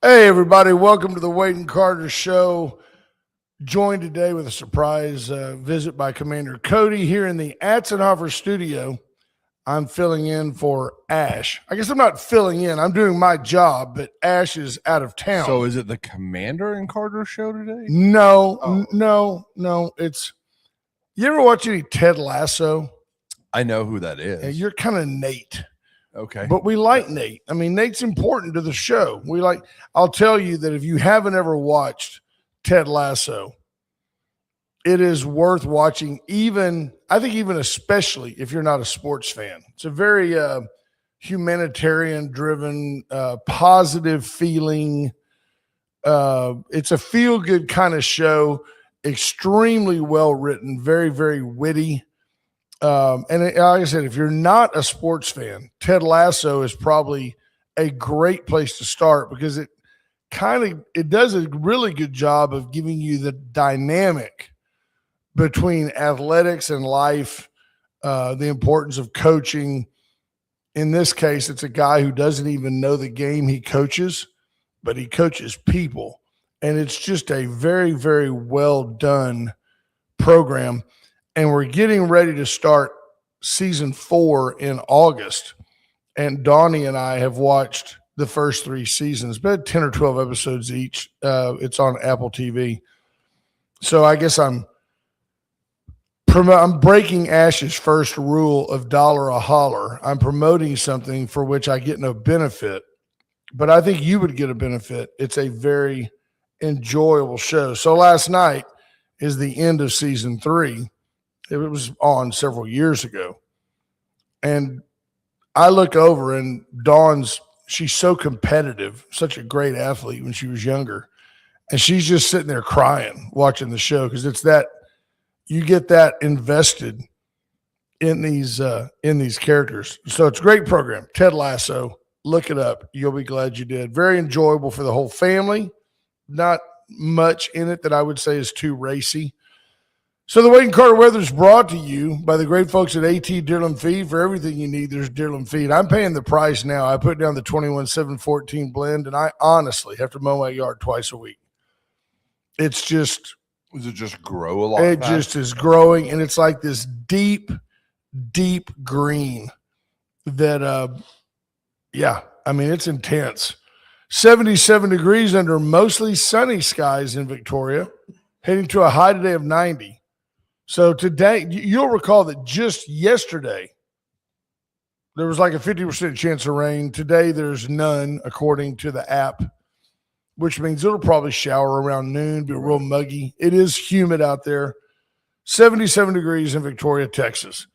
Hey, everybody. Welcome to the Wade and Carter Show. Joined today with a surprise visit by Commander Cody here in the Atzenhofer studio. I'm filling in for Ash. I guess I'm not filling in. I'm doing my job, but Ash is out of town. So is it the Commander and Carter show today? No. It's you ever watch any Ted Lasso? I know who that is. Yeah, you're kind of Nate. Okay. But we like Nate. I mean, Nate's important to the show. I'll tell you that if you haven't ever watched Ted Lasso, it is worth watching, even especially if you're not a sports fan. It's a very humanitarian driven, positive feeling. It's a feel good kind of show, extremely well written, very, very witty. Like I said, if you're not a sports fan, Ted Lasso is probably a great place to start because it does a really good job of giving you the dynamic between athletics and life, the importance of coaching. In this case, it's a guy who doesn't even know the game he coaches, but he coaches people. And it's just a very, very well done program. And we're getting ready to start season 4 in August. And Donnie and I have watched the first 3 seasons, about 10 or 12 episodes each. It's on Apple TV. So I guess I'm breaking Ash's first rule of dollar a holler. I'm promoting something for which I get no benefit, but I think you would get a benefit. It's a very enjoyable show. So last night is the end of season 3. It was on several years ago. And I look over and she's so competitive, such a great athlete when she was younger. And she's just sitting there crying, watching the show because it's that you get that invested in these characters. So it's a great program. Ted Lasso, look it up. You'll be glad you did. Very enjoyable for the whole family. Not much in it that I would say is too racy. So the Wade and Carter weather is brought to you by the great folks at AT Deerland Feed. For everything you need, there's Deerland Feed. I'm paying the price now. I put down the 21-7-14 blend, and I honestly have to mow my yard twice a week. It's just – Does it just grow a lot? It just is growing, and it's like this deep, deep green that, it's intense. 77 degrees under mostly sunny skies in Victoria, heading to a high today of 90. So today, you'll recall that just yesterday, there was like a 50% chance of rain. Today, there's none, according to the app, which means it'll probably shower around noon, be real muggy. It is humid out there. 77 degrees in Victoria, Texas.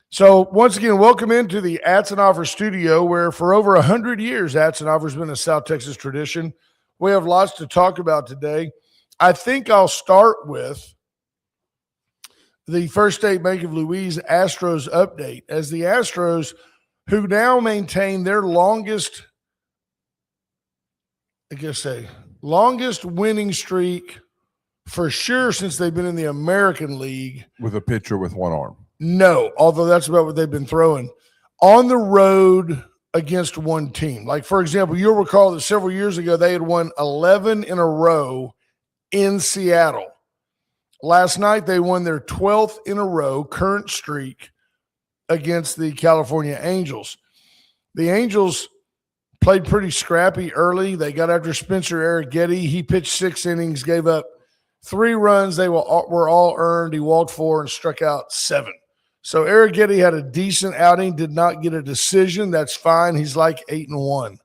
So once again, welcome into the Atzenhofer studio, where for over 100 years, Atzenhofer's been a South Texas tradition. We have lots to talk about today. I think I'll start with the First State Bank of Louise Astros update, as the Astros, who now maintain their longest winning streak for sure since they've been in the American League. With a pitcher with one arm. No, although that's about what they've been throwing. On the road against one team. Like, for example, you'll recall that several years ago, they had won 11 in a row in Seattle. Last night, they won their 12th in a row current streak against the California Angels. The Angels played pretty scrappy early. They got after Spencer Arrighetti. He pitched 6 innings, gave up 3 runs. They were all earned. He walked 4 and struck out 7. So Arrighetti had a decent outing, did not get a decision. That's fine. He's like 8-1.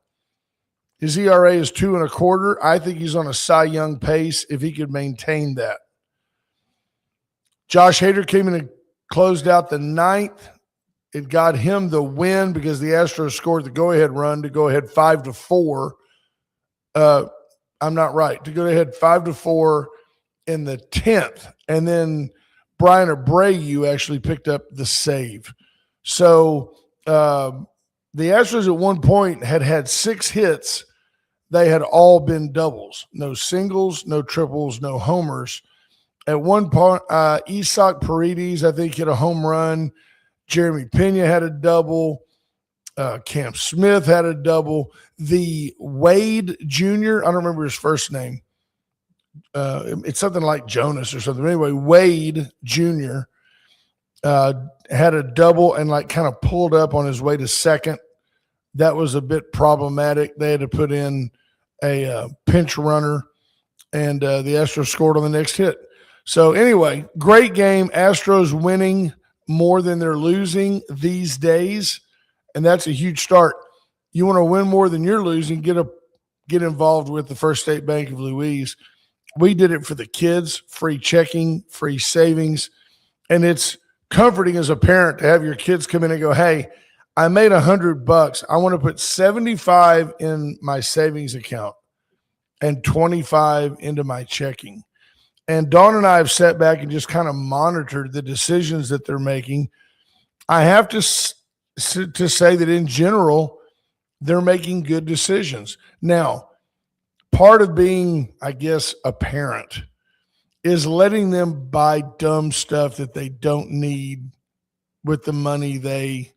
His ERA is 2.25. I think he's on a Cy Young pace if he could maintain that. Josh Hader came in and closed out the 9th. It got him the win because the Astros scored the go-ahead run to go ahead 5-4. I'm not right. To go ahead 5-4 in the 10th. And then Brian Abreu actually picked up the save. So the Astros at one point had 6 hits. They had all been doubles. No singles, no triples, no homers. At one point, Isaac Paredes, I think, hit a home run. Jeremy Pena had a double. Cam Smith had a double. The Wade Jr., I don't remember his first name. It's something like Jonas or something. Anyway, Wade Jr. Had a double and like kind of pulled up on his way to second. That was a bit problematic. They had to put in a pinch runner, and the Astros scored on the next hit. So anyway, great game. Astros winning more than they're losing these days, and that's a huge start. You want to win more than you're losing, get involved with the First State Bank of Louise. We did it for the kids, free checking, free savings, and it's comforting as a parent to have your kids come in and go, hey, I made $100. I want to put 75 in my savings account and 25 into my checking. And Dawn and I have sat back and just kind of monitored the decisions that they're making. I have to say that in general, they're making good decisions. Now, part of being, I guess, a parent is letting them buy dumb stuff that they don't need with the money they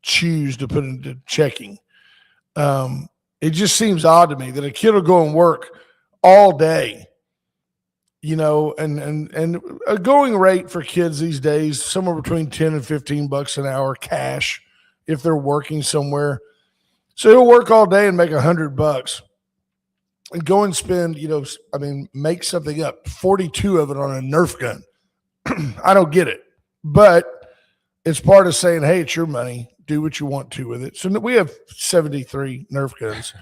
choose to put into checking. It just seems odd to me that a kid will go and work all day, and a going rate for kids these days, somewhere between 10 and 15 bucks an hour cash if they're working somewhere. So he'll work all day and make $100 and go and spend, make something up, 42 of it on a Nerf gun. I don't get it, but it's part of saying, hey, it's your money. Do what you want to with it. So we have 73 Nerf guns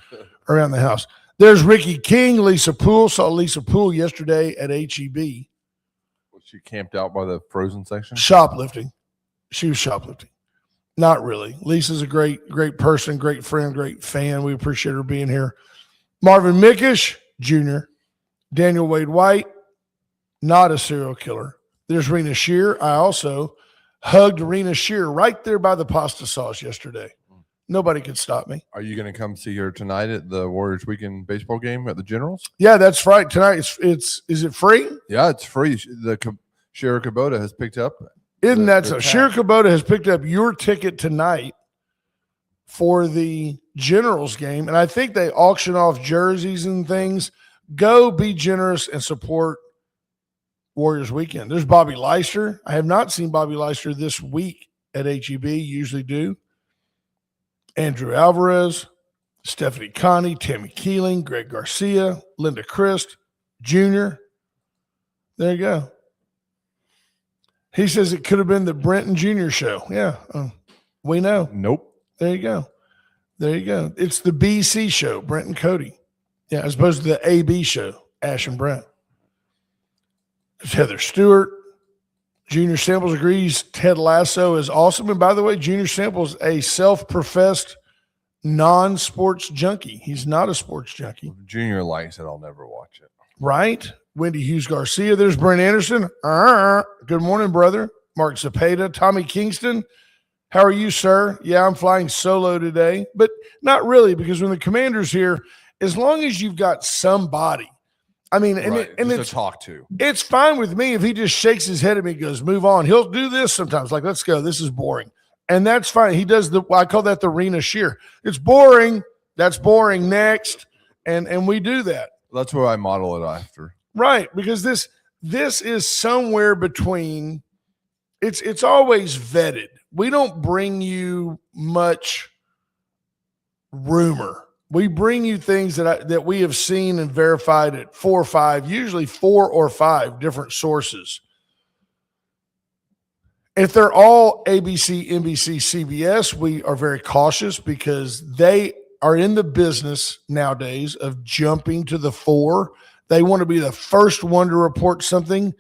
around the house. There's Ricky King, Lisa Poole. Saw Lisa Poole yesterday at HEB. Was she camped out by the frozen section? Shoplifting. She was shoplifting. Not really. Lisa's a great person, great friend, great fan. We appreciate her being here. Marvin Mickish, Jr., Daniel Wade White, not a serial killer. There's Rena Shear. I also hugged Rena Shear right there by the pasta sauce yesterday. Nobody could stop me. Are you going to come see her tonight at the Warriors Weekend baseball game at the Generals? Yeah, that's right. Tonight, is it free? Yeah, it's free. Shira Kubota has picked up. Isn't that so? Shira Kubota has picked up your ticket tonight for the Generals game, and I think they auction off jerseys and things. Go be generous and support Warriors Weekend. There's Bobby Leister. I have not seen Bobby Leister this week at HEB. Usually do. Andrew Alvarez, Stephanie Connie, Tammy Keeling, Greg Garcia, Linda Christ, Jr. There you go. He says it could have been the Brenton Jr. show. Yeah, we know. Nope. There you go. It's the BC show, Brent and Cody. Yeah, as opposed to the AB show, Ash and Brent. There's Heather Stewart. Junior Samples agrees Ted Lasso is awesome. And by the way, Junior Samples, a self-professed non-sports junkie. He's not a sports junkie. If Junior likes it, I'll never watch it. Right? Wendy Hughes Garcia. There's Brent Anderson. Good morning, brother. Mark Zapata. Tommy Kingston. How are you, sir? Yeah, I'm flying solo today. But not really, because when the commander's here, as long as you've got somebody, I mean, Right. and Just it's to talk to. It's fine with me if he just shakes his head at me and goes, move on. He'll do this sometimes, like, let's go. This is boring. And that's fine. He does I call that the Rena Shear. It's boring. That's boring. Next. And we do that. That's what I model it after. Right. Because this is somewhere between, it's always vetted. We don't bring you much rumor. We bring you things that we have seen and verified at 4 or 5, usually 4 or 5 different sources. If they're all ABC, NBC, CBS, we are very cautious because they are in the business nowadays of jumping to the fore. They want to be the first one to report something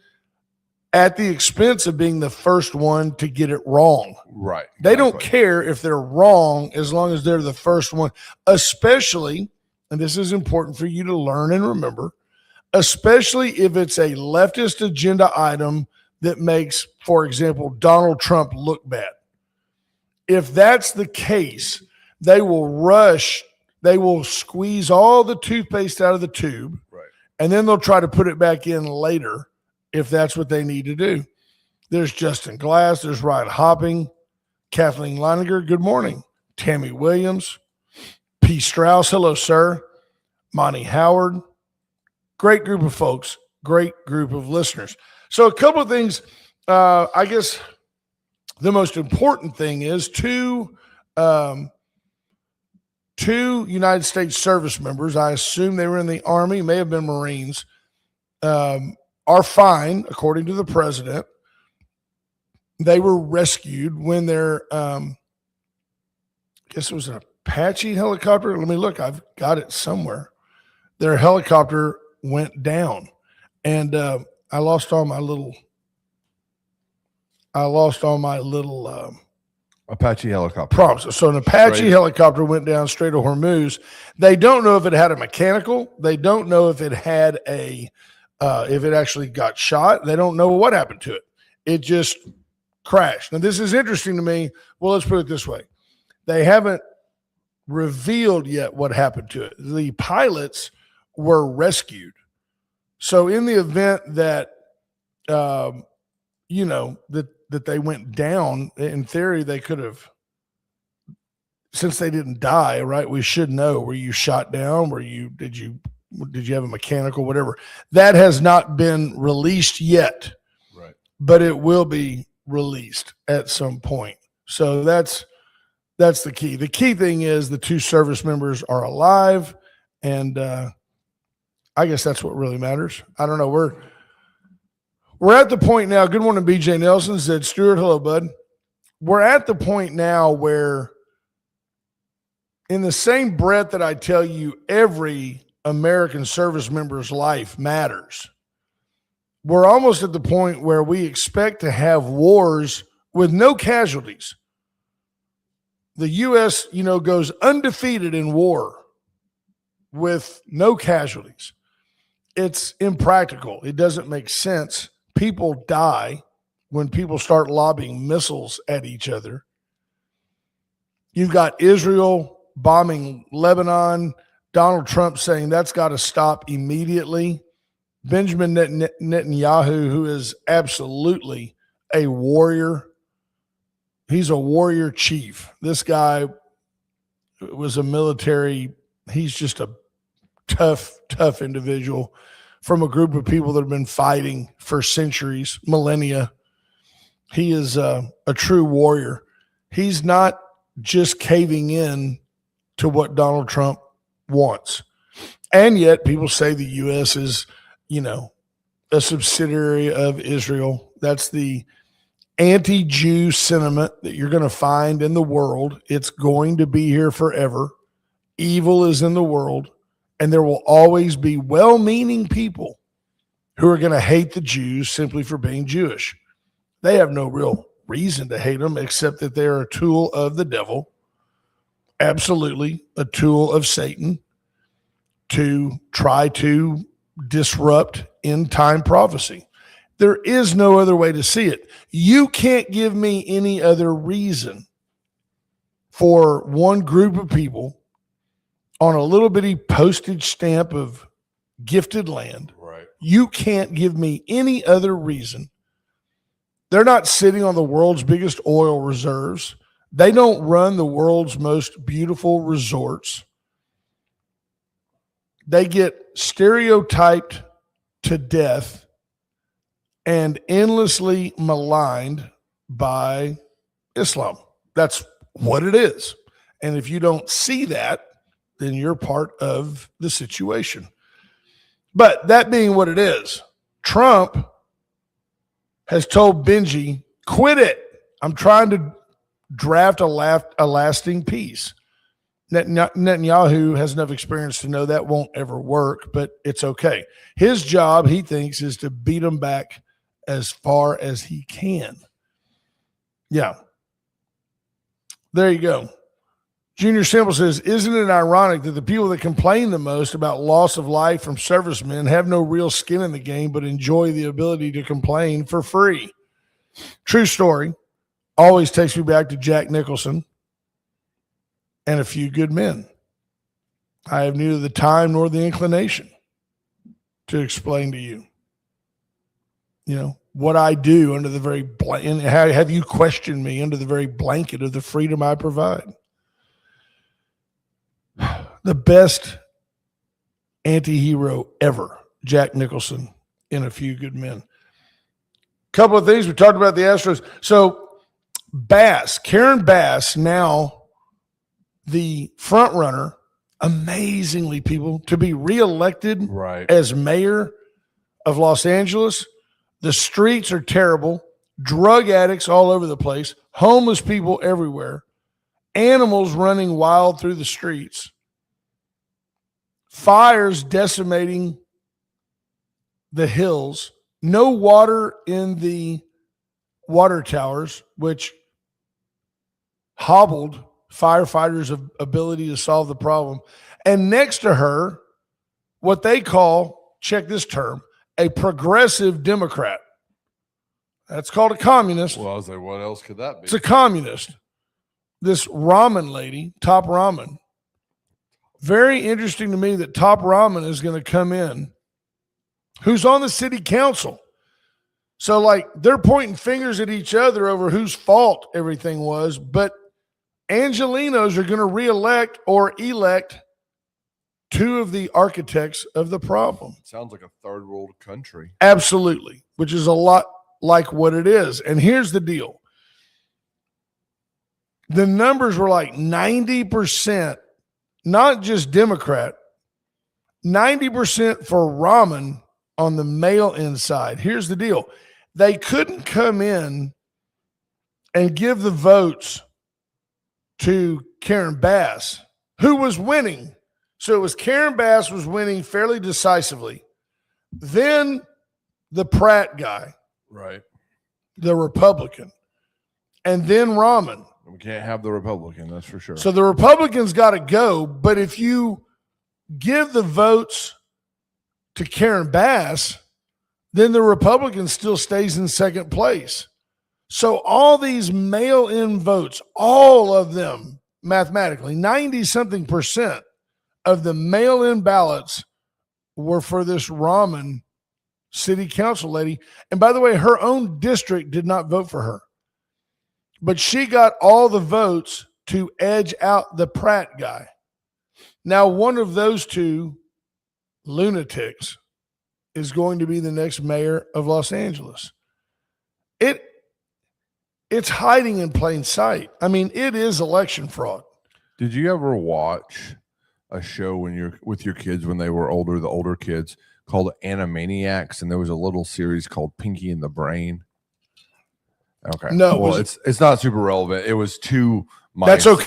at the expense of being the first one to get it wrong. Right. They don't care if they're wrong as long as they're the first one, especially, and this is important for you to learn and remember, especially if it's a leftist agenda item that makes, for example, Donald Trump look bad. If that's the case, they will squeeze all the toothpaste out of the tube, right, and then they'll try to put it back in later if that's what they need to do. There's Justin Glass. There's Ryan Hopping. Kathleen Leininger, good morning. Tammy Williams, P. Strauss, hello, sir, Monty Howard. Great group of folks, great group of listeners. So a couple of things, I guess the most important thing is two United States service members, I assume they were in the Army, may have been Marines, are fine, according to the president. They were rescued when their, I guess it was an Apache helicopter. Let me look. I've got it somewhere. Their helicopter went down, and I lost all my little Apache helicopter. prompts. So an Apache helicopter went down Strait of Hormuz. They don't know if it had a mechanical. They don't know if it had if it actually got shot. They don't know what happened to it. It just crashed. Now, this is interesting to me. Well, let's put it this way. They haven't revealed yet what happened to it. The pilots were rescued. So in the event that, that they went down, in theory, they could have, since they didn't die, right? We should know, were you shot down? Did you have a mechanical, whatever? That has not been released yet, right? But it will be released at some point. So that's the key. The key thing is the two service members are alive, and I guess that's what really matters. I don't know. We're at the point now. Good morning, BJ Nelson said, Stuart, hello, bud. We're at the point now where, in the same breath that I tell you every American service member's life matters, we're almost at the point where we expect to have wars with no casualties. The U.S., goes undefeated in war with no casualties. It's impractical. It doesn't make sense. People die when people start lobbing missiles at each other. You've got Israel bombing Lebanon, Donald Trump saying that's got to stop immediately. Benjamin Netanyahu, who is absolutely a warrior. He's a warrior chief. This guy was a military. He's just a tough individual from a group of people that have been fighting for centuries, millennia. He is a true warrior. He's not just caving in to what Donald Trump wants. And yet people say the U.S. is, a subsidiary of Israel. That's the anti-Jew sentiment that you're going to find in the world. It's going to be here forever. Evil is in the world, and there will always be well-meaning people who are going to hate the Jews simply for being Jewish. They have no real reason to hate them except that they're a tool of the devil, absolutely a tool of Satan to try to disrupt end-time prophecy. There is no other way to see it. You can't give me any other reason for one group of people on a little bitty postage stamp of gifted land. right. You can't give me any other reason. They're not sitting on the world's biggest oil reserves. They don't run the world's most beautiful resorts. They get stereotyped to death and endlessly maligned by Islam. That's what it is. And if you don't see that, then you're part of the situation. But that being what it is, Trump has told Benji, quit it. I'm trying to draft a lasting peace. Netanyahu has enough experience to know that won't ever work, but it's okay. His job, he thinks, is to beat him back as far as he can. Yeah. There you go. Junior Simple says, isn't it ironic that the people that complain the most about loss of life from servicemen have no real skin in the game, but enjoy the ability to complain for free? True story. Always takes me back to Jack Nicholson and A Few Good Men. I have neither the time nor the inclination to explain to you, what I do under the very and have you questioned me under the very blanket of the freedom I provide. the best anti-hero ever, Jack Nicholson in A Few Good Men. Couple of things we talked about the Astros. So Karen Bass, now the front runner, amazingly, people, to be reelected as mayor of Los Angeles. The streets are terrible. Drug addicts all over the place. Homeless people everywhere. Animals running wild through the streets. Fires decimating the hills. No water in the water towers, which hobbled firefighters' ability to solve the problem. And next to her, what they call, check this term, a progressive Democrat. That's called a communist. Well, I was like, what else could that be? It's a communist. This ramen lady, Top Ramen. Very interesting to me that Top Ramen is going to come in, who's on the city council. So, like, they're pointing fingers at each other over whose fault everything was, but Angelinos are going to reelect or elect two of the architects of the problem. Sounds like a third world country. Absolutely, which is a lot like what it is. And here's the deal. The numbers were like 90%, not just Democrat, 90% for ramen on the mail-in side. Here's the deal. They couldn't come in and give the votes to Karen Bass, who was winning. So it was Karen Bass was winning fairly decisively. Then the Pratt guy, right, the Republican, and then ramen. We can't have the Republican, that's for sure. So the Republicans got to go, but if you give the votes to Karen Bass, then the Republican still stays in second place. So all these mail-in votes, all of them mathematically, 90-something% of the mail-in ballots were for this ramen city council lady. And by the way, her own district did not vote for her. But she got all the votes to edge out the Pratt guy. Now, one of those two lunatics is going to be the next mayor of Los Angeles. It's hiding in plain sight. I mean, it is election fraud. Did you ever watch a show when you're with your kids when they were older, the older kids, called Animaniacs, and there was a little series called Pinky and the Brain? Okay. No, well, it's not super relevant. It was two mice. That's okay.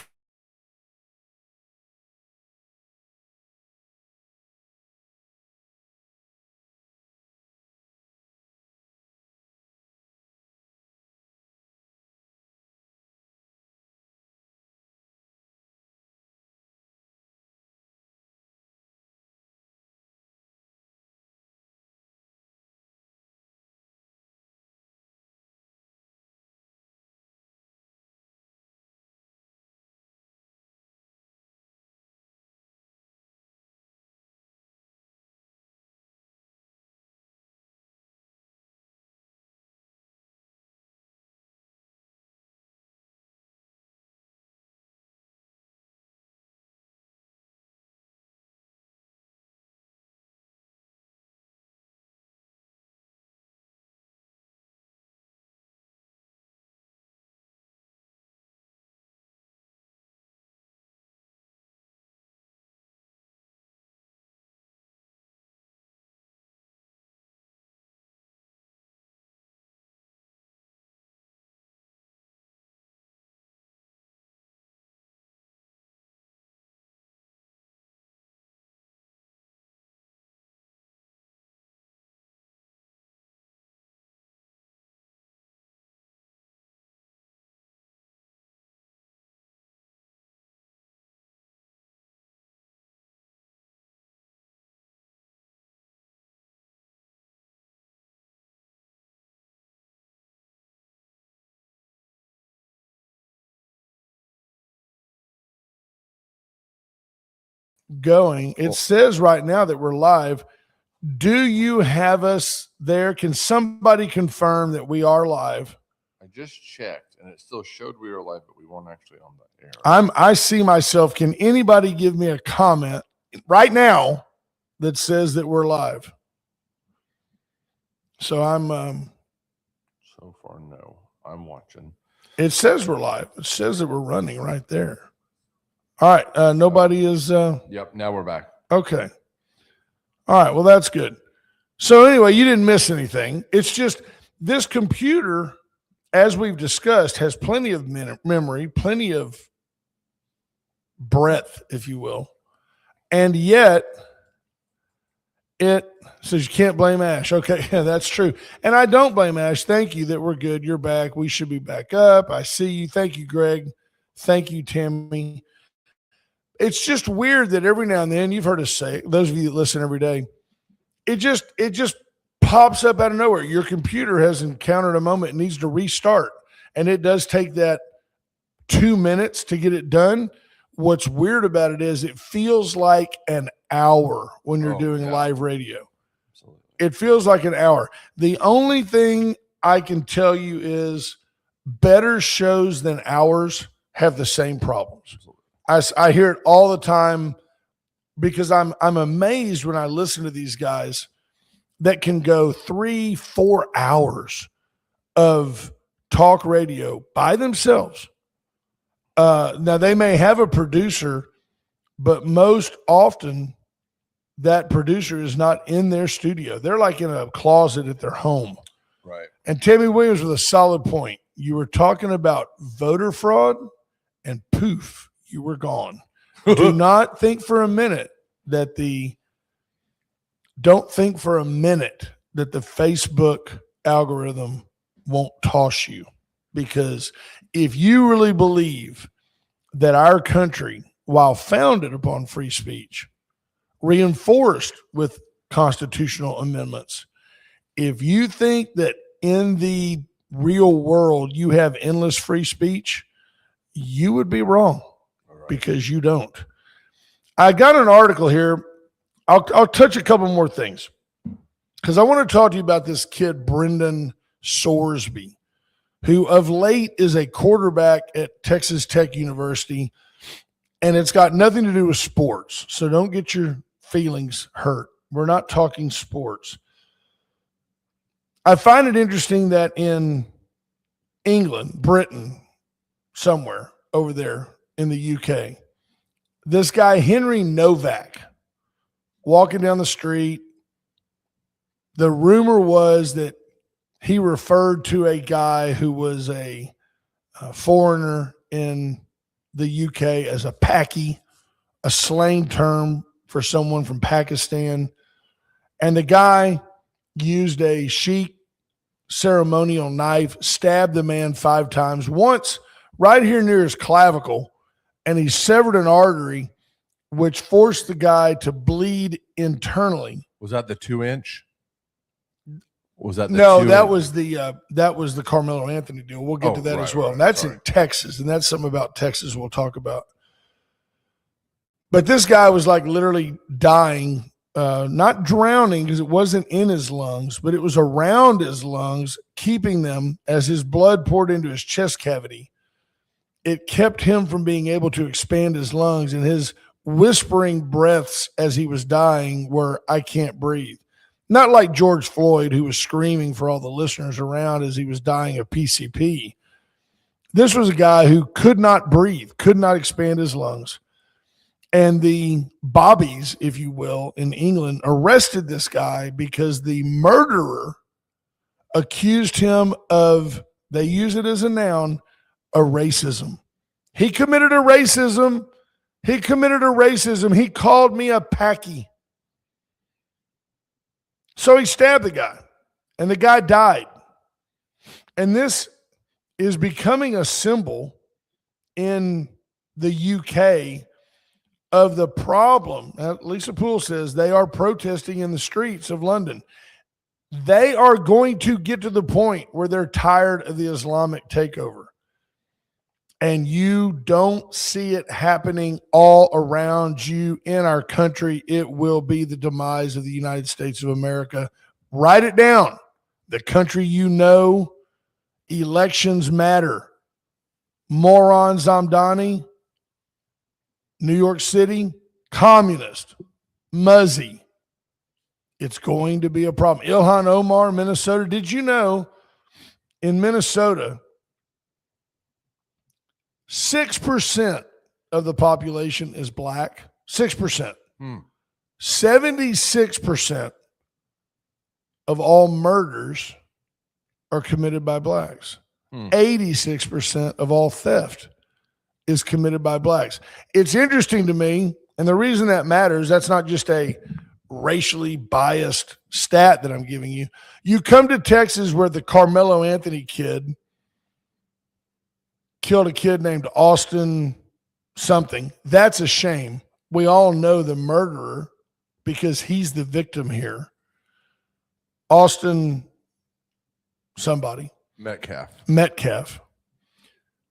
Going. It says right now that we're live. Do you have us there? Can somebody confirm that we are live? I just checked, and it still showed we were live, but we weren't actually on the air. I see myself. Can anybody give me a comment right now that says that we're live? So I'm So far, no. I'm watching. it says we're live. It says that we're running right there. All right. Nobody is Yep, now we're back. okay. All right. Well, that's good. So anyway, you didn't miss anything. It's just this computer, as we've discussed, has plenty of memory, plenty of breadth, if you will. And yet it says you can't blame Ash. Okay, yeah, that's true. And I don't blame Ash. Thank you that we're good. You're back. We should be back up. I see you. Thank you, Greg. Thank you, Tammy. It's just weird that every now and then, you've heard us say, those of you that listen every day, it just pops up out of nowhere. Your computer has encountered a moment and needs to restart. And it does take that 2 minutes to get it done. What's weird about it is it feels like an hour when you're doing live radio. Absolutely. It feels like an hour. The only thing I can tell you is better shows than ours have the same problems. I hear it all the time because I'm amazed when I listen to these guys that can go 3-4 hours of talk radio by themselves. Now they may have a producer, but most often that producer is not in their studio. They're like in a closet at their home. Right. And Tammy Williams with a solid point. You were talking about voter fraud and poof, you were gone. Do not think for a minute that the Facebook algorithm won't toss you, because if you really believe that our country, while founded upon free speech, reinforced with constitutional amendments, if you think that in the real world you have endless free speech, you would be wrong, because you don't. I got an article here. I'll touch a couple more things because I want to talk to you about this kid, Brendan Sorsby, who of late is a quarterback at Texas Tech University, and it's got nothing to do with sports. So don't get your feelings hurt. We're not talking sports. I find it interesting that in England, Britain, somewhere over there in the UK, this guy, Henry Novak, walking down the street, the rumor was that he referred to a guy who was a foreigner in the UK as a Paki, a slang term for someone from Pakistan. And the guy used a chic ceremonial knife, stabbed the man 5 times, once right here near his clavicle, and he severed an artery, which forced the guy to bleed internally. Was that the 2-inch? Was that that was the Carmelo Anthony deal. We'll get to that as well. Right, and that's in Texas, and that's something about Texas we'll talk about. But this guy was like literally dying, not drowning because it wasn't in his lungs, but it was around his lungs, keeping them as his blood poured into his chest cavity. It kept him from being able to expand his lungs, and his whispering breaths as he was dying were, "I can't breathe." Not like George Floyd, who was screaming for all the listeners around as he was dying of PCP. This was a guy who could not breathe, could not expand his lungs. And the bobbies, if you will, in England arrested this guy because the murderer accused him of, they use it as a noun, a racism. He committed a racism. He called me a Paki. So he stabbed the guy, and the guy died. And this is becoming a symbol in the UK of the problem. Now, Lisa Poole says they are protesting in the streets of London. They are going to get to the point where they're tired of the Islamic takeover. And you don't see it happening all around you in our country. It will be the demise of the United States of America. Write it down. The country you know, elections matter. Moron Zamdani, New York City, communist, Muzzy. It's going to be a problem. Ilhan Omar, Minnesota. Did you know in Minnesota, 6% of the population is black? 6%. 76% of all murders are committed by blacks. 86% of all theft is committed by blacks. It's interesting to me, and the reason that matters, that's not just a racially biased stat that I'm giving you. You come to Texas where the Karmelo Anthony kid killed a kid named Austin something. That's a shame. We all know the murderer because he's the victim here. Austin somebody. Metcalf.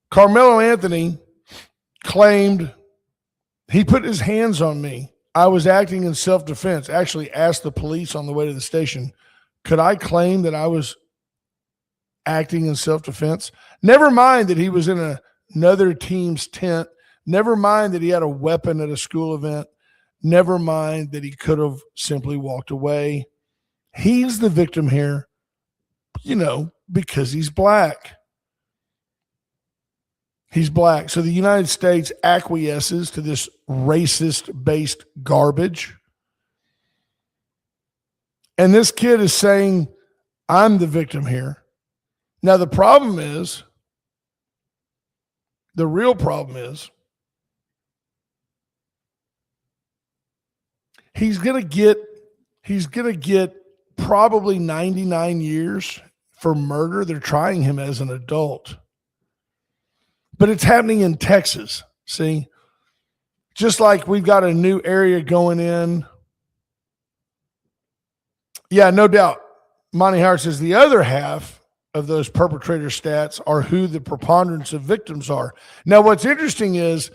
Karmelo Anthony claimed he put his hands on me. I was acting in self-defense. Actually asked the police on the way to the station, could I claim that I was acting in self-defense? Never mind that he was in another team's tent. Never mind that he had a weapon at a school event. Never mind that he could have simply walked away. He's the victim here, because he's black. He's black. So the United States acquiesces to this racist-based garbage. And this kid is saying, I'm the victim here. Now, the real problem is, he's going to get probably 99 years for murder. They're trying him as an adult. But it's happening in Texas, see? Just like we've got a new area going in. Yeah, no doubt. Monty Howard says the other half of those perpetrator stats are who the preponderance of victims are. Now, what's interesting is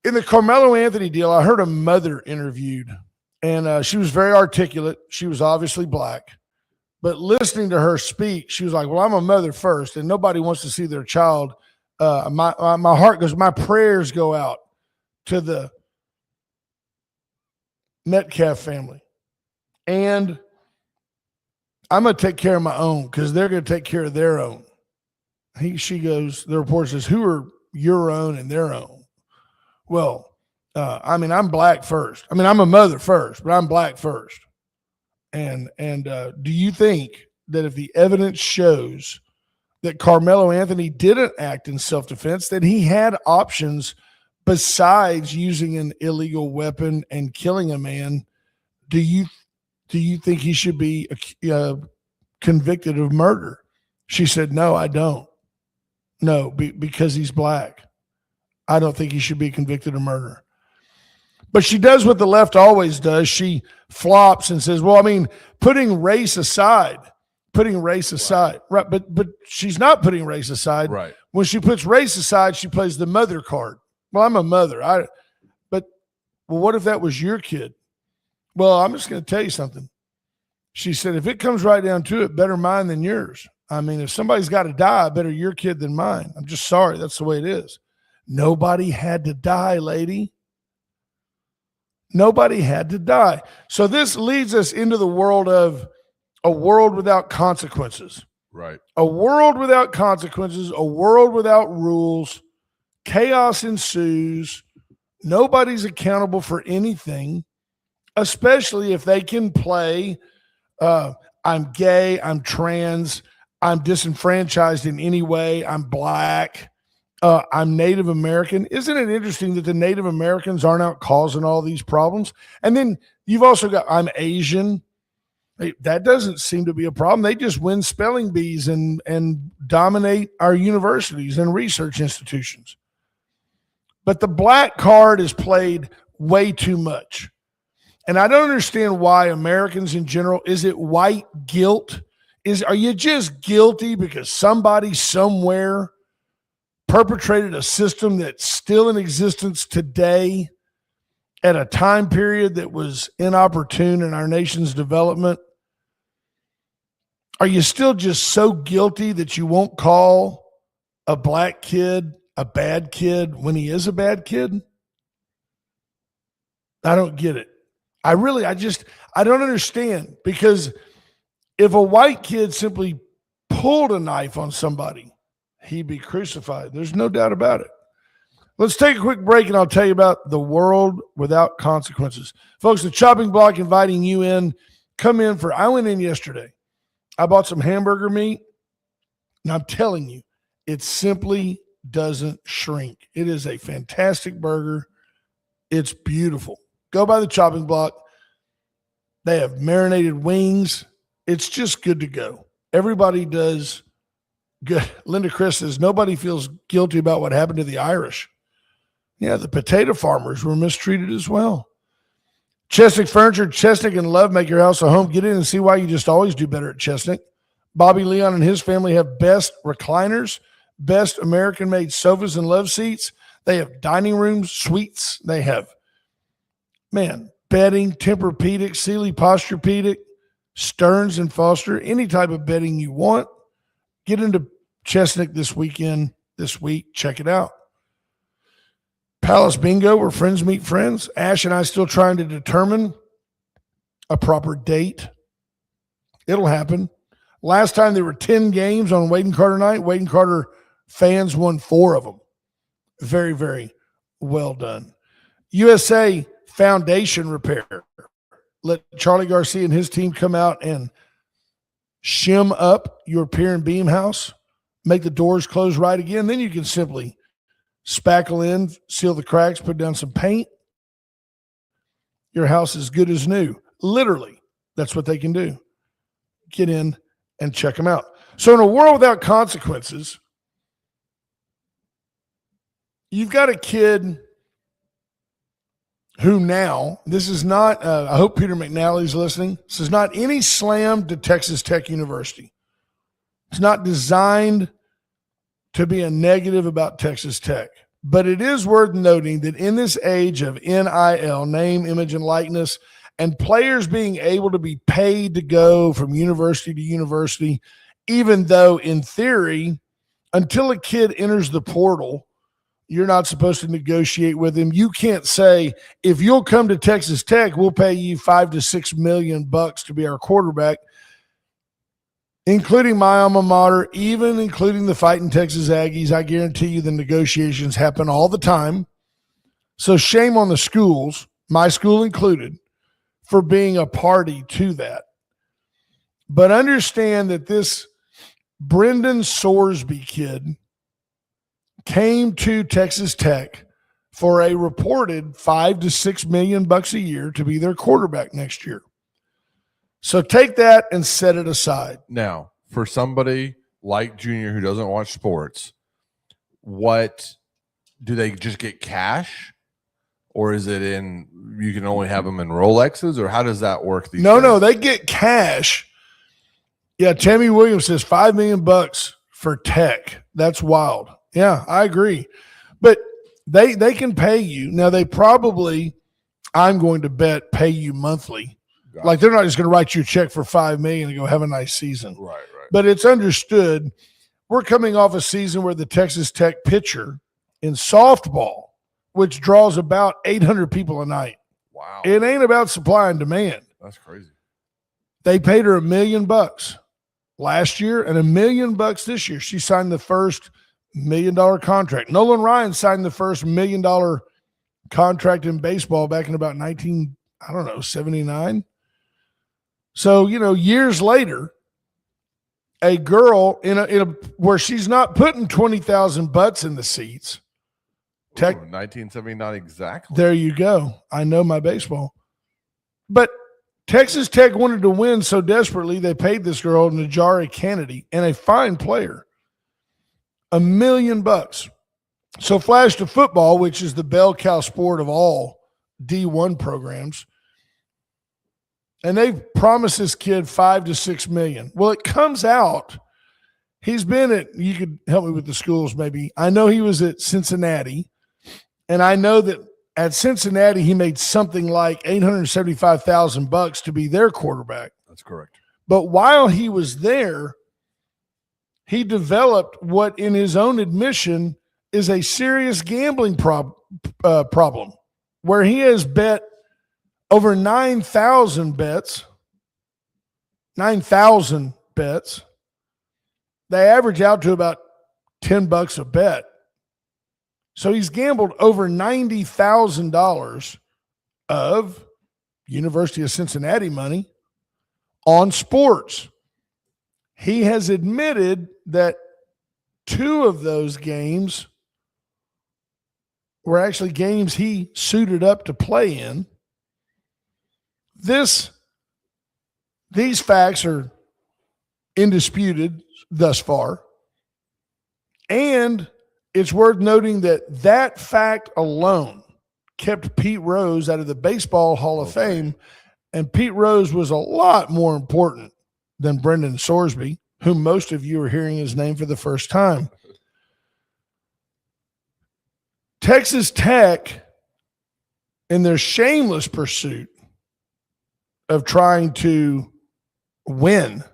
in the Karmelo Anthony deal, I heard a mother interviewed, and she was very articulate. She was obviously black. But listening to her speak, she was like, well, I'm a mother first, and nobody wants to see their child. My heart goes, my prayers go out to the Metcalf family. And I'm going to take care of my own because they're going to take care of their own. She goes, the report says, who are your own and their own? Well, I'm black first. I'm a mother first, but I'm black first. And do you think that if the evidence shows that Karmelo Anthony didn't act in self-defense, that he had options besides using an illegal weapon and killing a man, do you think he should be convicted of murder? She said, no, I don't. No, because he's black. I don't think he should be convicted of murder. But she does what the left always does. She flops and says, well, putting race aside. Right. But she's not putting race aside. Right. When she puts race aside, she plays the mother card. Well, I'm a mother. But what if that was your kid? Well, I'm just going to tell you something. She said, if it comes right down to it, better mine than yours. If somebody's got to die, better your kid than mine. I'm just sorry. That's the way it is. Nobody had to die, lady. Nobody had to die. So this leads us into the world of a world without consequences. Right. A world without consequences, a world without rules. Chaos ensues. Nobody's accountable for anything, especially if they can play, I'm gay, I'm trans, I'm disenfranchised in any way, I'm black, I'm Native American. Isn't it interesting that the Native Americans aren't out causing all these problems? And then you've also got, I'm Asian. That doesn't seem to be a problem. They just win spelling bees and dominate our universities and research institutions. But the black card is played way too much. And I don't understand why Americans in general, is it white guilt? Are you just guilty because somebody somewhere perpetrated a system that's still in existence today at a time period that was inopportune in our nation's development? Are you still just so guilty that you won't call a black kid a bad kid when he is a bad kid? I don't get it. I don't understand, because if a white kid simply pulled a knife on somebody, he'd be crucified. There's no doubt about it. Let's take a quick break, and I'll tell you about the world without consequences. Folks, the chopping block inviting you in. I went in yesterday. I bought some hamburger meat, and I'm telling you, it simply doesn't shrink. It is a fantastic burger. It's beautiful. Go by the chopping block. They have marinated wings. It's just good to go. Everybody does good. Linda Chris says nobody feels guilty about what happened to the Irish. Yeah, the potato farmers were mistreated as well. Chesnick Furniture, Chesnick and Love make your house a home. Get in and see why you just always do better at Chesnick. Bobby Leon and his family have best recliners, best American-made sofas and love seats. They have dining rooms, suites. They have, bedding, Tempur-Pedic, Sealy Posturepedic, Stearns and Foster, any type of bedding you want. Get into Chesnick this week. Check it out. Palace Bingo, where friends meet friends. Ash and I still trying to determine a proper date. It'll happen. Last time there were 10 games on Wade and Carter night. Wade and Carter fans won 4 of them. Very, very well done. USA Foundation Repair. Let Charlie Garcia and his team come out and shim up your pier and beam house. Make the doors close right again. Then you can simply spackle in, seal the cracks, put down some paint. Your house is good as new. Literally, that's what they can do. Get in and check them out. So in a world without consequences, you've got a kid who now, this is not, I hope Peter McNally's listening. This is not any slam to Texas Tech University. It's not designed to be a negative about Texas Tech. But it is worth noting that in this age of NIL, name, image, and likeness, and players being able to be paid to go from university to university, even though in theory, until a kid enters the portal, you're not supposed to negotiate with him. You can't say, if you'll come to Texas Tech, we'll pay you $5 to $6 million to be our quarterback, including my alma mater, even including the Fighting Texas Aggies. I guarantee you the negotiations happen all the time. So shame on the schools, my school included, for being a party to that. But understand that this Brendan Sorsby kid came to Texas Tech for a reported $5 to $6 million a year to be their quarterback next year. So take that and set it aside. Now, for somebody like Junior who doesn't watch sports, what do they just get cash? Or is it you can only have them in Rolexes? Or how does that work? No, they get cash. Yeah, Tammy Williams says $5 million for Tech. That's wild. Yeah, I agree. But they can pay you. Now, they probably, I'm going to bet, pay you monthly. Gotcha. Like they're not just going to write you a check for $5 million and go have a nice season. Right. But it's understood. We're coming off a season where the Texas Tech pitcher in softball, which draws about 800 people a night. Wow. It ain't about supply and demand. That's crazy. They paid her $1 million last year and $1 million this year. She signed the first $1 million contract. Nolan Ryan signed the first $1 million contract in baseball back in about 79. So, years later, a girl in a where she's not putting 20,000 butts in the seats. Tech, 1979 exactly. There you go. I know my baseball. But Texas Tech wanted to win so desperately, they paid this girl, Najari Kennedy, and a fine player, $1 million. So flash to football, which is the bell cow sport of all D1 programs. And they've promised this kid $5 to $6 million. Well, it comes out he's been at, you could help me with the schools maybe. I know he was at Cincinnati, and I know that at Cincinnati he made something like $875,000 to be their quarterback. That's correct. But while he was there, he developed what, in his own admission, is a serious gambling problem, where he has bet over 9,000 bets. They average out to about $10 a bet. So he's gambled over $90,000 of University of Cincinnati money on sports. He has admitted that 2 of those games were actually games he suited up to play in. These facts are indisputed thus far. And it's worth noting that fact alone kept Pete Rose out of the Baseball Hall of Fame. And Pete Rose was a lot more important than Brendan Sorsby, whom most of you are hearing his name for the first time. Texas Tech, in their shameless pursuit of trying to win,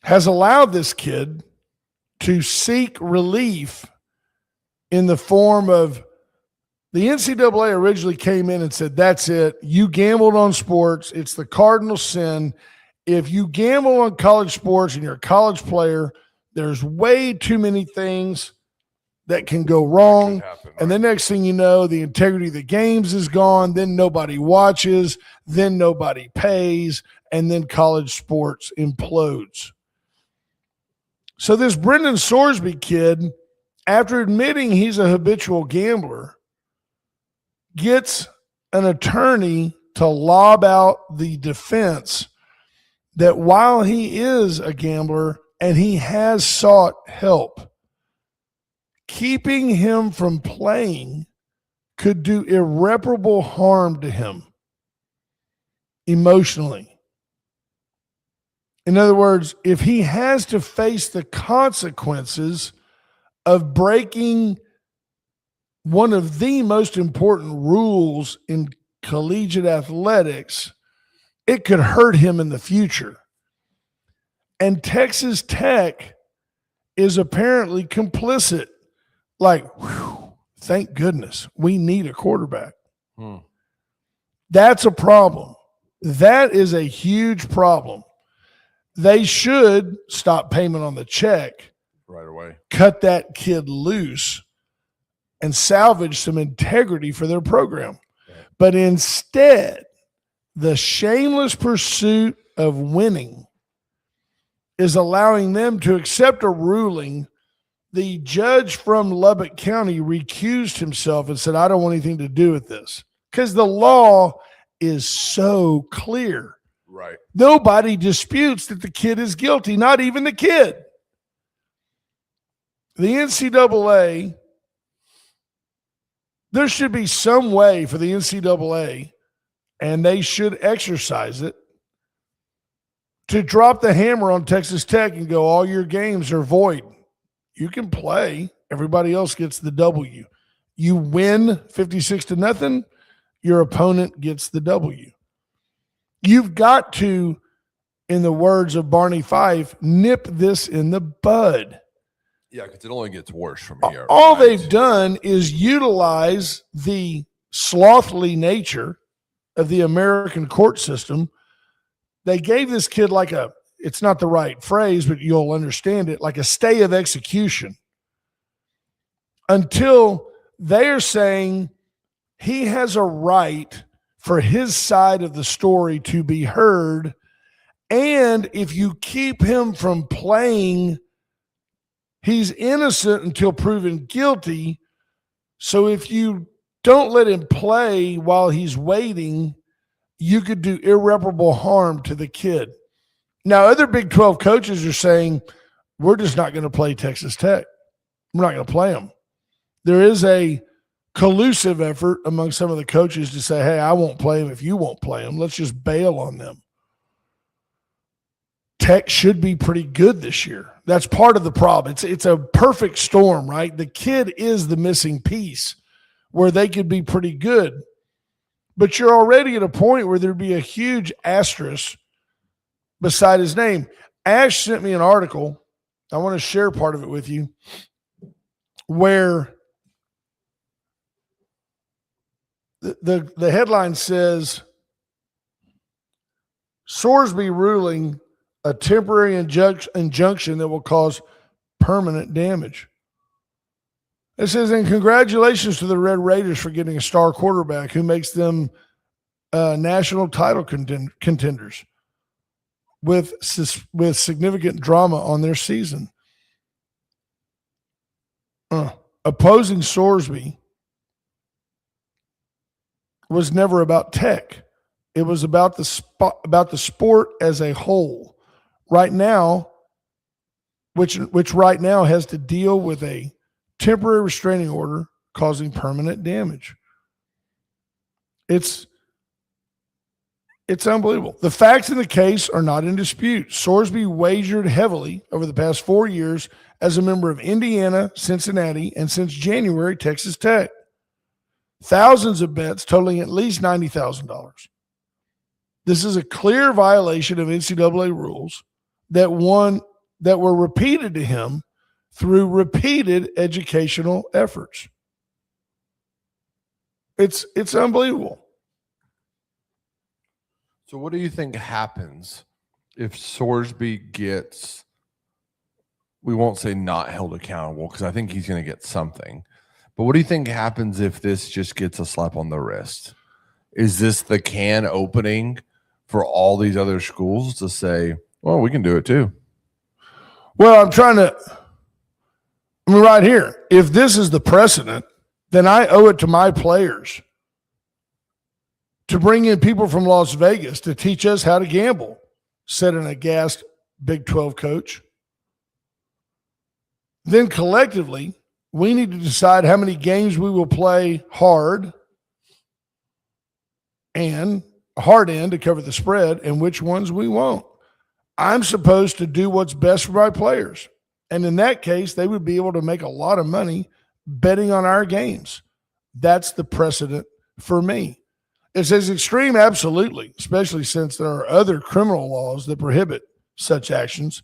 has allowed this kid to seek relief in the form of, the NCAA originally came in and said, that's it. You gambled on sports. It's the cardinal sin. If you gamble on college sports and you're a college player, there's way too many things that can go wrong. And the next thing you know, the integrity of the games is gone. Then nobody watches. Then nobody pays. And then college sports implodes. So this Brendan Sorsby kid, after admitting he's a habitual gambler, gets an attorney to lob out the defense that while he is a gambler and he has sought help, keeping him from playing could do irreparable harm to him emotionally. In other words, if he has to face the consequences of breaking one of the most important rules in collegiate athletics, it could hurt him in the future. And Texas Tech is apparently complicit. Like, whew, thank goodness, we need a quarterback. That's a problem. That is a huge problem. They should stop payment on the check right away, cut that kid loose, and salvage some integrity for their program. Right. But instead, the shameless pursuit of winning is allowing them to accept a ruling. The judge from Lubbock County recused himself and said, I don't want anything to do with this, because the law is so clear. Right. Nobody disputes that the kid is guilty, not even the kid. The NCAA, there should be some way for the NCAA, and they should exercise it, to drop the hammer on Texas Tech and go, all your games are void. You can play. Everybody else gets the W. You win 56-0, your opponent gets the W. You've got to, in the words of Barney Fife, nip this in the bud. Yeah, because it only gets worse from here. All they've done is utilize the slothly nature of the American court system. They gave this kid like a, it's not the right phrase, but you'll understand it, like a stay of execution, until they are saying he has a right for his side of the story to be heard. And if you keep him from playing, he's innocent until proven guilty. So if you don't let him play while he's waiting, you could do irreparable harm to the kid. Now, other Big 12 coaches are saying, we're just not going to play Texas Tech. We're not going to play them. There is a collusive effort among some of the coaches to say, hey, I won't play them if you won't play them. Let's just bail on them. Tech should be pretty good this year. That's part of the problem. It's a perfect storm, right? The kid is the missing piece where they could be pretty good. But you're already at a point where there'd be a huge asterisk beside his name. Ash sent me an article. I want to share part of it with you, where the headline says, Sorsby ruling a temporary injunction that will cause permanent damage. It says, and congratulations to the Red Raiders for getting a star quarterback who makes them national title contenders with significant drama on their season. Opposing Sorsby was never about Tech. It was about the sport as a whole. Right now, which right now has to deal with a temporary restraining order causing permanent damage. It's unbelievable. The facts in the case are not in dispute. Sorsby wagered heavily over the past 4 years as a member of Indiana, Cincinnati, and since January, Texas Tech. Thousands of bets totaling at least $90,000. This is a clear violation of NCAA rules that were repeated to him through repeated educational efforts. It's unbelievable. So what do you think happens if Sorsby gets, we won't say not held accountable because I think he's going to get something, but what do you think happens if this just gets a slap on the wrist? Is this the can opening for all these other schools to say, well, we can do it too? Well, right here, if this is the precedent, then I owe it to my players to bring in people from Las Vegas to teach us how to gamble, said an aghast Big 12 coach. Then collectively, we need to decide how many games we will play hard and hard end to cover the spread and which ones we won't. I'm supposed to do what's best for my players. And in that case, they would be able to make a lot of money betting on our games. That's the precedent for me. It says extreme, absolutely, especially since there are other criminal laws that prohibit such actions.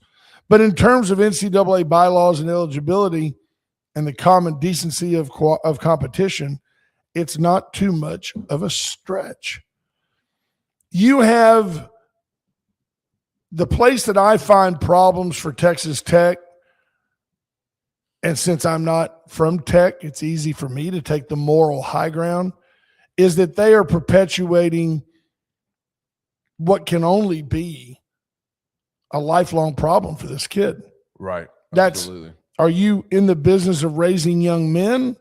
But in terms of NCAA bylaws and eligibility and the common decency of competition, it's not too much of a stretch. You have the place that I find problems for Texas Tech, and since I'm not from Tech, it's easy for me to take the moral high ground, is that they are perpetuating what can only be a lifelong problem for this kid. Right. Absolutely. Are you in the business of raising young men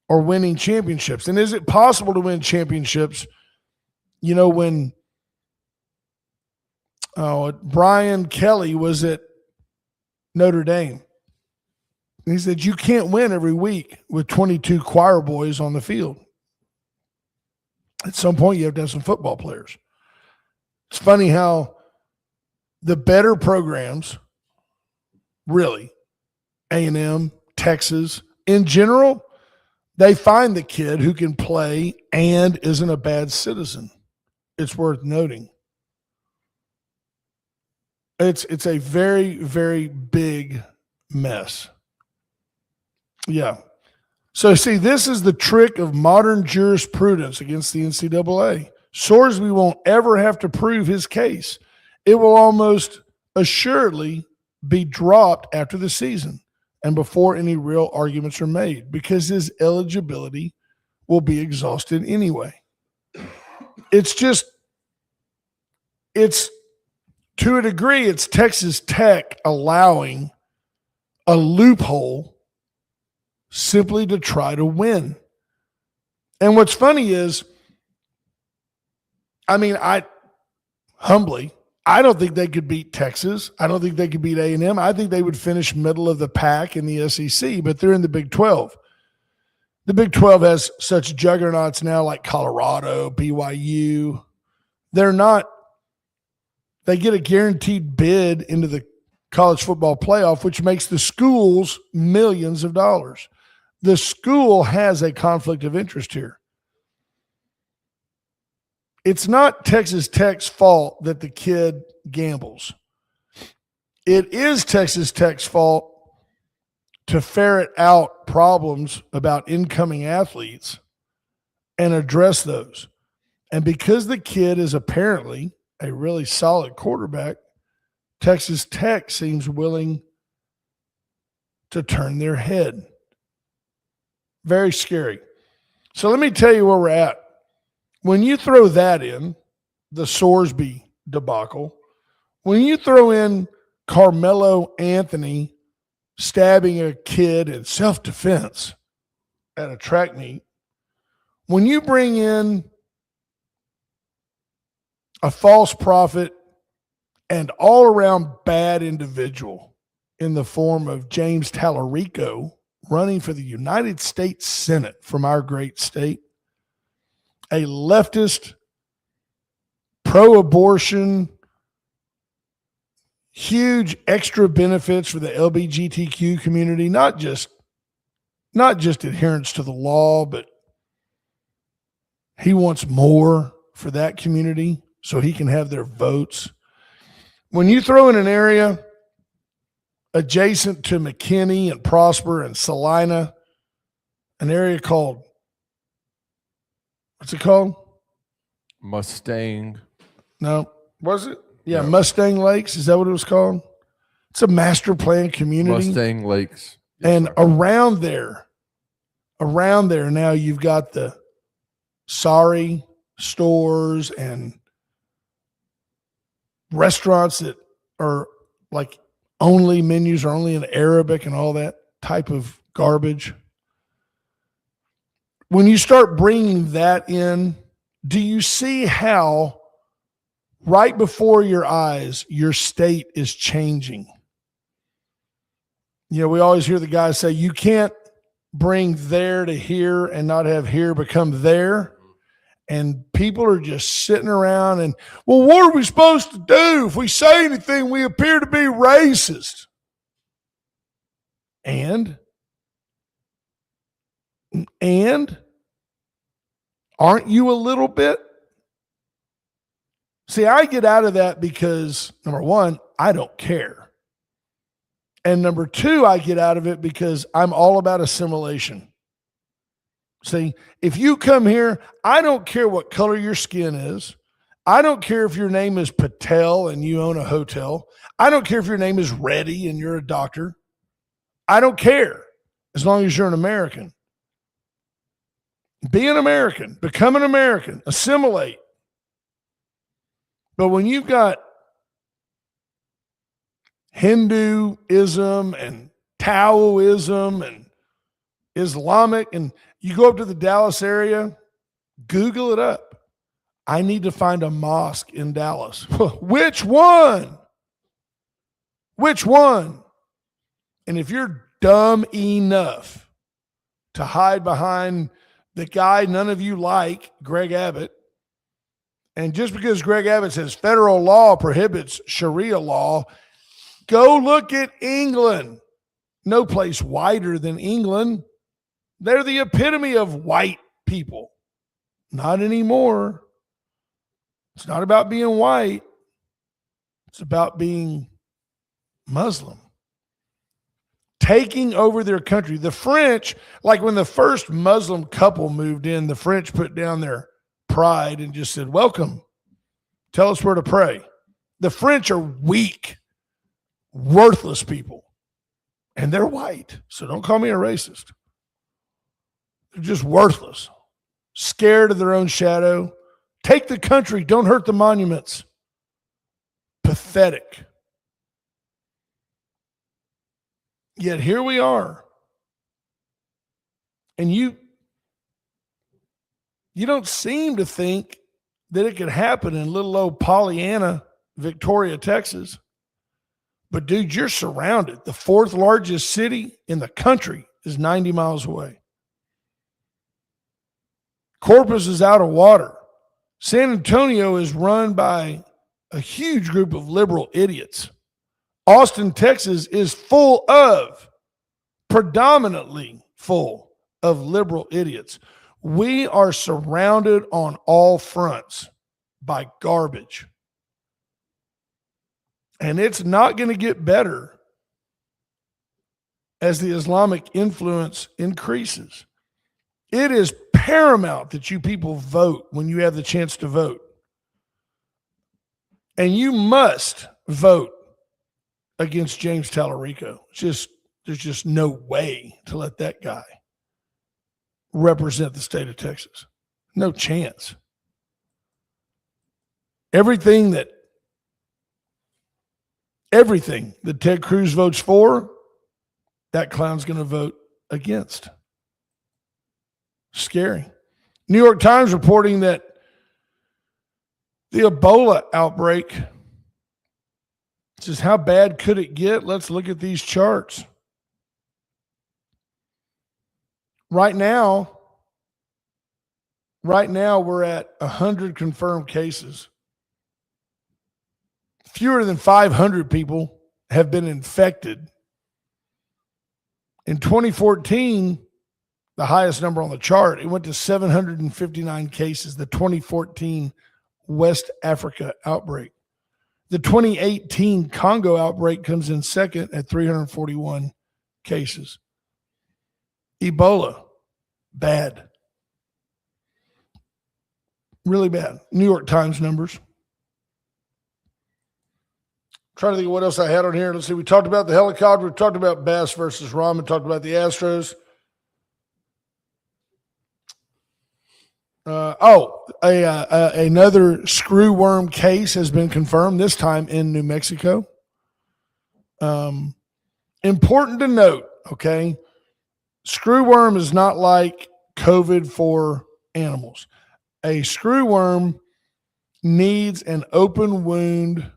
or winning championships? And is it possible to win championships? You know, when Brian Kelly was at Notre Dame, and he said, you can't win every week with 22 choir boys on the field. At some point, you have to have some football players. It's funny how the better programs, really, A&M, Texas, in general, they find the kid who can play and isn't a bad citizen. It's worth noting. It's a very, very big mess. Yeah. So, see, this is the trick of modern jurisprudence against the NCAA. Sorsby won't ever have to prove his case. It will almost assuredly be dropped after the season and before any real arguments are made because his eligibility will be exhausted anyway. It's to a degree, it's Texas Tech allowing a loophole simply to try to win. And what's funny is, I don't think they could beat Texas. I don't think they could beat A&M. I think they would finish middle of the pack in the SEC, but they're in the Big 12. The Big 12 has such juggernauts now like Colorado, BYU. They get a guaranteed bid into the college football playoff, which makes the schools millions of dollars. The school has a conflict of interest here. It's not Texas Tech's fault that the kid gambles. it is Texas Tech's fault to ferret out problems about incoming athletes and address those. And because the kid is apparently a really solid quarterback, Texas Tech seems willing to turn their head. Very scary. So let me tell you where we're at. When you throw that in, the Sorsby debacle, when you throw in Carmelo Anthony stabbing a kid in self-defense at a track meet, when you bring in a false prophet and all-around bad individual in the form of James Tallarico running for the United States Senate from our great state, a leftist, pro-abortion, huge extra benefits for the LGBTQ community, not just adherence to the law, but he wants more for that community so he can have their votes. When you throw in an area adjacent to McKinney and Prosper and Salina, an area called, what's it called? Mustang. No, was it? Yeah, No. Mustang Lakes. Is that what it was called? It's a master plan community. Mustang Lakes. And sir. around there now you've got the sorry stores and restaurants that are like only menus are only in Arabic and all that type of garbage. When you start bringing that in, do you see how right before your eyes, your state is changing? You know, we always hear the guys say, you can't bring there to here and not have here become there. And people are just sitting around and, well, what are we supposed to do? If we say anything, we appear to be racist. And aren't you a little bit? See, I get out of that because, number one, I don't care. And number two, I get out of it because I'm all about assimilation. See, if you come here, I don't care what color your skin is. I don't care if your name is Patel and you own a hotel. I don't care if your name is Reddy and you're a doctor. I don't care as long as you're an American. Be an American, become an American, assimilate. But when you've got Hinduism and Taoism and Islamic, and you go up to the Dallas area, Google it up. I need to find a mosque in Dallas. Which one? Which one? And if you're dumb enough to hide behind the guy none of you like, Greg Abbott, and just because Greg Abbott says federal law prohibits Sharia law, go look at England. No place whiter than England. They're the epitome of white people. Not anymore. It's not about being white. It's about being Muslim. Taking over their country. The French, like when the first Muslim couple moved in, the French put down their pride and just said, welcome. Tell us where to pray. The French are weak, worthless people. And they're white. So don't call me a racist. They're just worthless. Scared of their own shadow. Take the country. Don't hurt the monuments. Pathetic. Yet here we are. And you don't seem to think that it could happen in little old Pollyanna, Victoria, Texas. But dude, you're surrounded. The fourth largest city in the country is 90 miles away. Corpus is out of water. San Antonio is run by a huge group of liberal idiots. Austin, Texas is predominantly full of liberal idiots. We are surrounded on all fronts by garbage. And it's not going to get better as the Islamic influence increases. It is paramount that you people vote when you have the chance to vote. And you must vote against James Tallarico. There's just no way to let that guy represent the state of Texas. No chance. Everything that Ted Cruz votes for, that clown's going to vote against. Scary. New York Times reporting that the Ebola outbreak. Says, how bad could it get? Let's look at these charts. Right now we're at 100 confirmed cases. Fewer than 500 people have been infected. In 2014, the highest number on the chart, it went to 759 cases, the 2014 West Africa outbreak. The 2018 Congo outbreak comes in second at 341 cases. Ebola, bad. Really bad. New York Times numbers. Trying to think of what else I had on here. Let's see. We talked about the helicopter. We talked about Bass versus Rahman. Talked about the Astros. Another screwworm case has been confirmed, this time in New Mexico. Important to note, okay, screwworm is not like COVID for animals. A screwworm needs an open wound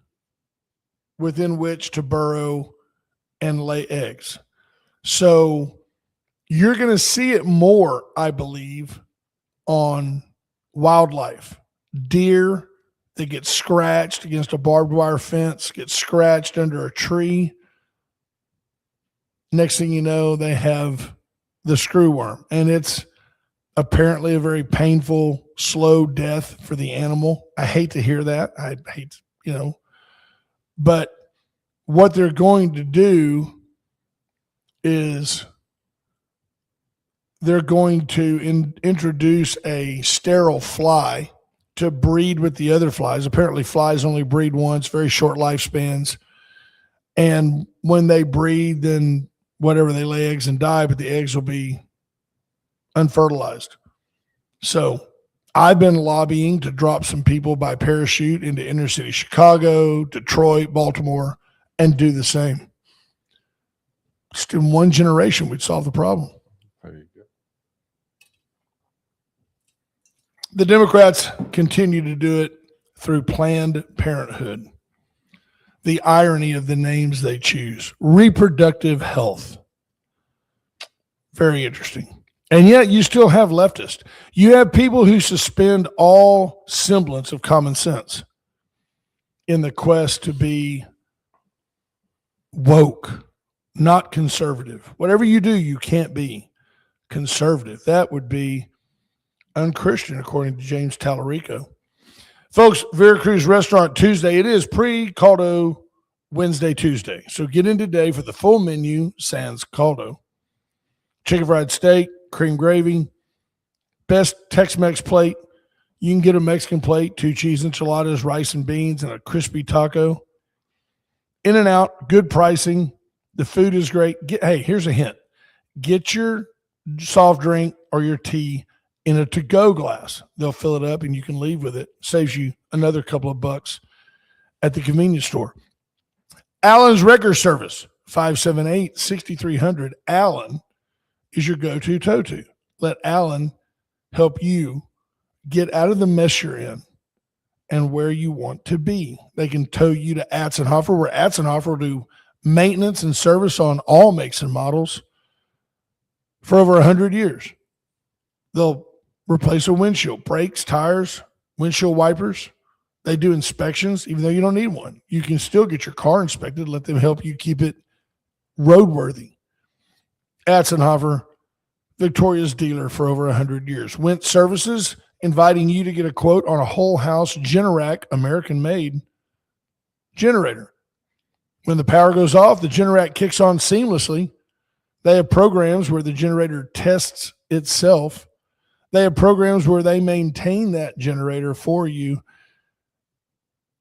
within which to burrow and lay eggs. So you're going to see it more, I believe, on wildlife. Deer that get scratched against a barbed wire fence, get scratched under a tree. Next thing you know, they have the screwworm. And it's apparently a very painful, slow death for the animal. I hate to hear that. I hate, but what they're going to do is they're going to introduce a sterile fly to breed with the other flies. Apparently flies only breed once, very short lifespans. And when they breed, then whatever, they lay eggs and die, but the eggs will be unfertilized. So I've been lobbying to drop some people by parachute into inner city Chicago, Detroit, Baltimore, and do the same. Just in one generation, we'd solve the problem. There you go. The Democrats continue to do it through Planned Parenthood. The irony of the names they choose. Reproductive health. Very interesting. And yet you still have leftists. You have people who suspend all semblance of common sense in the quest to be woke, not conservative. Whatever you do, you can't be conservative. That would be unchristian, according to James Tallarico. Folks, Veracruz Restaurant Tuesday. It is pre-Caldo Wednesday, Tuesday. So get in today for the full menu, sans Caldo. Chicken fried steak, cream gravy, best Tex-Mex plate. You can get a Mexican plate, 2 cheese enchiladas, rice and beans, and a crispy taco. In and out, good pricing. The food is great. Hey, here's a hint. Get your soft drink or your tea in a to-go glass. They'll fill it up and you can leave with it. Saves you another couple of bucks at the convenience store. Allen's Wrecker Service, 578-6300. Allen is your go-to tow-to. Let Allen help you get out of the mess you're in and where you want to be. They can tow you to Atzenhofer, where Atzenhofer will do maintenance and service on all makes and models for over 100 years. They'll replace a windshield, brakes, tires, windshield wipers. They do inspections, even though you don't need one. You can still get your car inspected. Let them help you keep it roadworthy. Atzenhofer, Victoria's dealer for over 100 years. Went Services, inviting you to get a quote on a whole house Generac American-made generator. When the power goes off, the Generac kicks on seamlessly. They have programs where the generator tests itself. They have programs where they maintain that generator for you.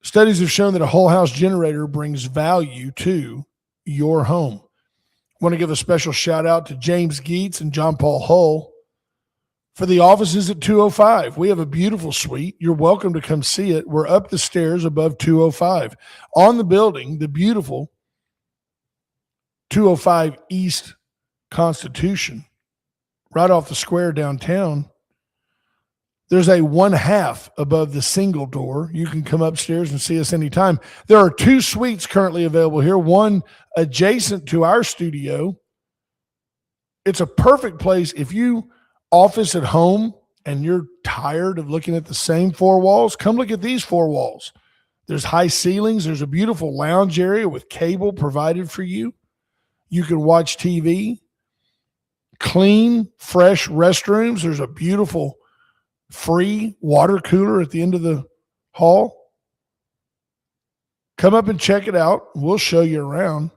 Studies have shown that a whole house generator brings value to your home. I want to give a special shout out to James Geets and John Paul Hull for the offices at 205. We have a beautiful suite. You're welcome to come see it. We're up the stairs above 205. On the building, the beautiful 205 East Constitution, right off the square downtown. There's a 1/2 above the single door. You can come upstairs and see us anytime. There are 2 suites currently available here, one adjacent to our studio. It's a perfect place if you office at home and you're tired of looking at the same 4 walls. Come look at these 4 walls. There's high ceilings. There's a beautiful lounge area with cable provided for you. You can watch TV. Clean, fresh restrooms. There's a beautiful free water cooler at the end of the hall. Come up and check it out. We'll show you around.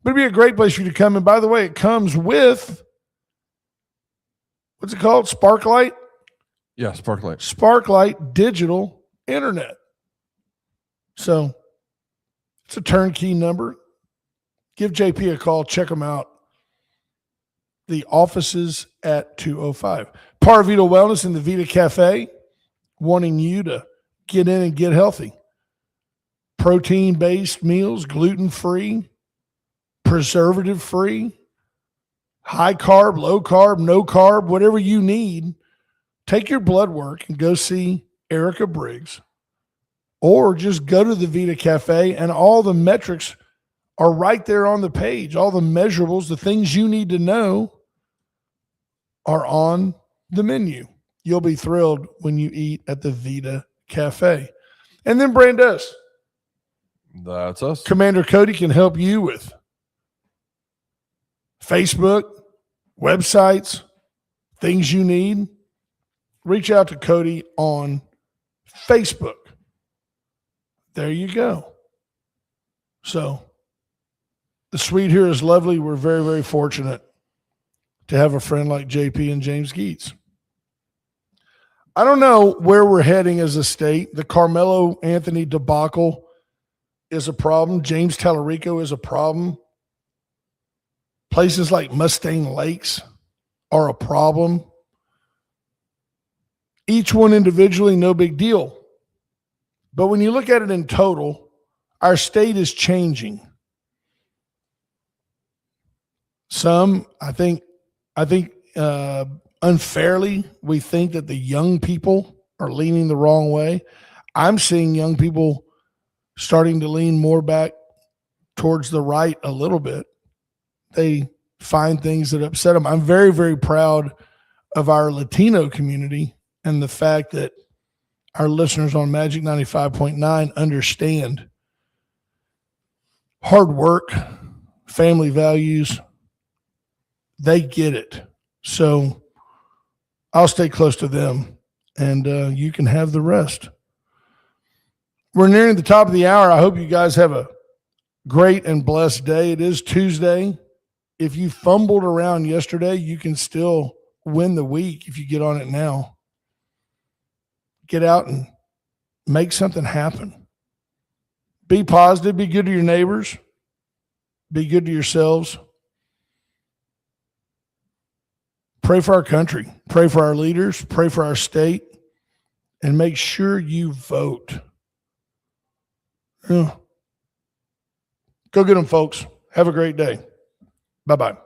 But it'd be a great place for you to come. And by the way, it comes with, what's it called? Sparklight? Yeah, Sparklight. Sparklight digital internet. So it's a turnkey number. Give JP a call. Check them out. The offices at 205. Parvita Wellness and the Vita Cafe, wanting you to get in and get healthy. Protein-based meals, gluten-free, preservative-free, high carb, low carb, no carb, whatever you need. Take your blood work and go see Erica Briggs, or just go to the Vita Cafe, and all the metrics are right there on the page. All the measurables, the things you need to know, are on the menu. You'll be thrilled when you eat at the Vita Cafe. And then Brandes. That's us. Commander Cody can help you with Facebook, websites, things you need. Reach out to Cody on Facebook. There you go. So the suite here is lovely. We're very, very fortunate to have a friend like JP and James Geets. I don't know where we're heading as a state. The Karmelo Anthony debacle is a problem. James Tallarico is a problem. Places like Mustang Lakes are a problem. Each one individually, no big deal. But when you look at it in total, our state is changing. Some, I think unfairly, we think that the young people are leaning the wrong way. I'm seeing young people starting to lean more back towards the right a little bit. They find things that upset them. I'm very, very proud of our Latino community and the fact that our listeners on Magic 95.9 understand hard work, family values. They get it. So I'll stay close to them, and you can have the rest. We're nearing the top of the hour. I hope you guys have a great and blessed day. It is Tuesday. If you fumbled around yesterday, you can still win the week if you get on it now. Get out and make something happen. Be positive. Be good to your neighbors. Be good to yourselves. Pray for our country. Pray for our leaders. Pray for our state. And make sure you vote. Yeah. Go get them, folks. Have a great day. Bye-bye.